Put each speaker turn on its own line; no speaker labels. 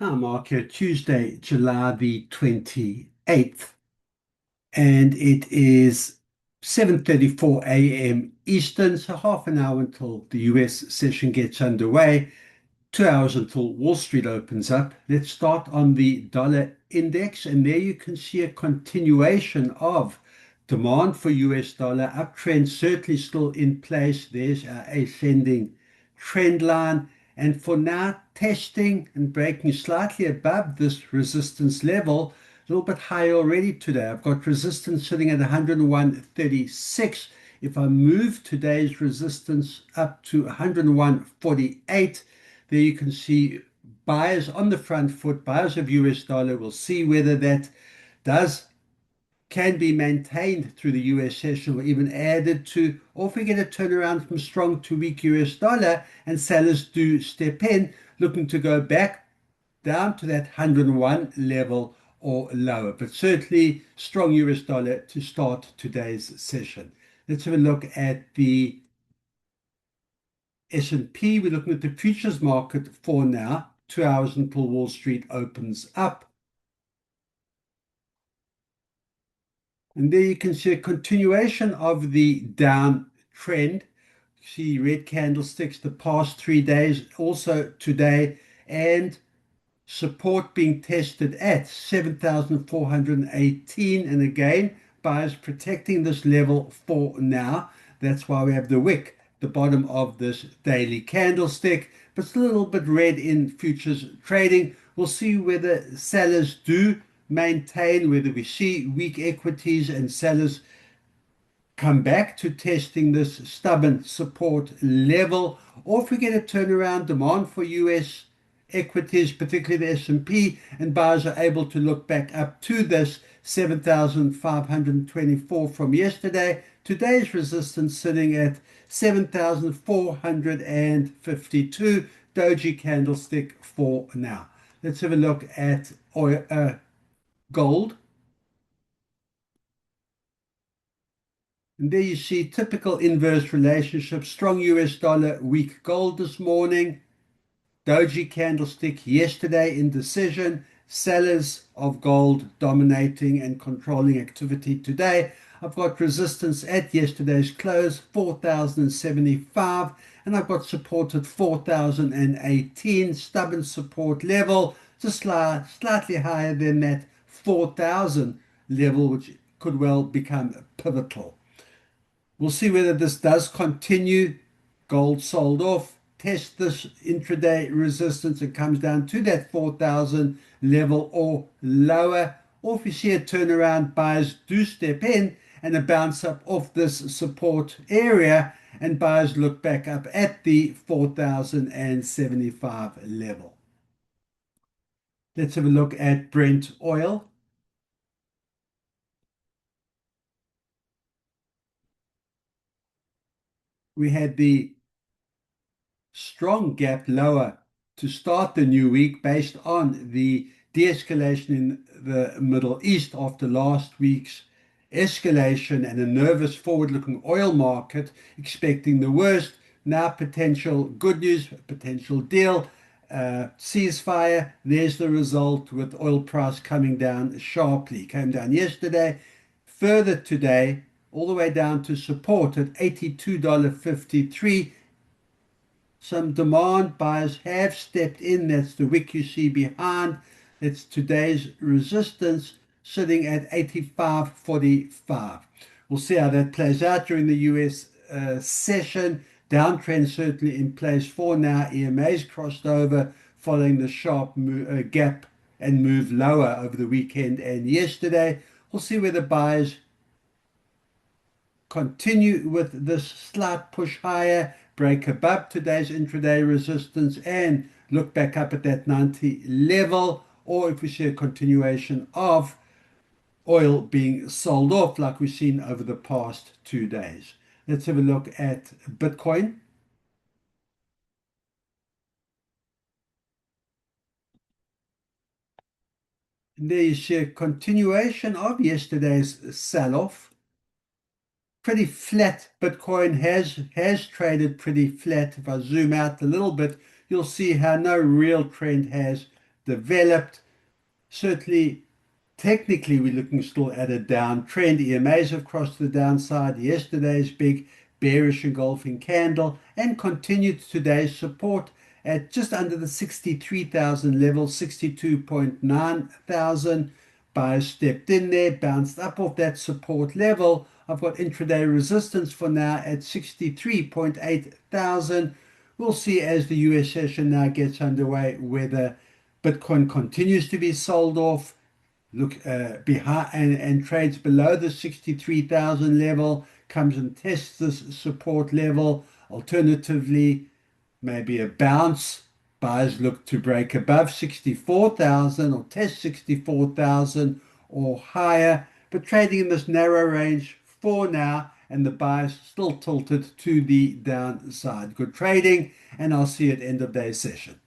Hi, Mark. Here, Tuesday, July the 28th, and it is 7:34 a.m. Eastern, so half an hour until the US session gets underway. 2 hours until Wall Street opens up. Let's start on the dollar index, and there you can see a continuation of demand for US dollar uptrend, certainly still in place. There's our ascending trend line, and for now, testing and breaking slightly above this resistance level, a little bit higher already today. I've got resistance sitting at 101.36. If I move today's resistance up to 101.48, there you can see buyers on the front foot, buyers of US dollar. We'll see whether that does can be maintained through the US session or even added to, or if we get a turnaround from strong to weak US dollar and sellers do step in, looking to go back down to that 101 level or lower. But certainly strong US dollar to start today's session. Let's have a look at the S&P. We're looking at the futures market for now, 2 hours until Wall Street opens up. And there you can see a continuation of the down trend. See red candlesticks the past 3 days, also today, and support being tested at 7,418. And again, buyers protecting this level for now. That's why we have the wick, the bottom of this daily candlestick, but still a little bit red in futures trading. We'll see whether sellers do maintain, whether we see weak equities and sellers come back to testing this stubborn support level, or if we get a turnaround demand for US equities, particularly the S&P, and buyers are able to look back up to this 7,524 from yesterday. Today's resistance sitting at 7,452, doji candlestick for now. Let's have a look at oil, gold. And there you see typical inverse relationship, strong US dollar, weak gold this morning. Doji candlestick yesterday, indecision, sellers of gold dominating and controlling activity today. I've got resistance at yesterday's close, 4,075, and I've got support at 4,018, stubborn support level, just slightly higher than that 4,000 level, which could well become pivotal. We'll see whether this does continue. Gold sold off, test this intraday resistance. It comes down to that 4,000 level or lower. Or if you see a turnaround, buyers do step in and a bounce up off this support area, and buyers look back up at the 4,075 level. Let's have a look at Brent oil. We had the strong gap lower to start the new week based on the de-escalation in the Middle East after last week's escalation and a nervous forward-looking oil market expecting the worst. Now potential good news, potential deal, ceasefire. There's the result with oil price coming down sharply. Came down yesterday, further today, all the way down to support at $82.53. Some demand buyers have stepped in. That's the wick you see behind. It's today's resistance sitting at 85.45. We'll see how that plays out during the US session. Downtrend certainly in place for now. EMA's crossed over following the sharp gap and move lower over the weekend and yesterday. We'll see whether buyers continue with this slight push higher, break above today's intraday resistance and look back up at that 90 level, or if we see a continuation of oil being sold off like we've seen over the past 2 days. Let's have a look at Bitcoin. And there you see a continuation of yesterday's sell-off. Pretty flat. Bitcoin has traded pretty flat. If I zoom out a little bit, you'll see how no real trend has developed. Certainly, technically, we're looking still at a downtrend. EMAs have crossed the downside. Yesterday's big bearish engulfing candle and continued today's support at just under the 63,000 level, 62.9 thousand. Buyers stepped in there, bounced up off that support level. I've got intraday resistance for now at 63.8 thousand. We'll see as the US session now gets underway whether Bitcoin continues to be sold off, look behind and trades below the 63,000 level, comes and tests this support level. Alternatively, maybe a bounce. Buyers look to break above 64,000 or test 64,000 or higher, but trading in this narrow range for now, and the buyers still tilted to the downside. Good trading, and I'll see you at end of day session.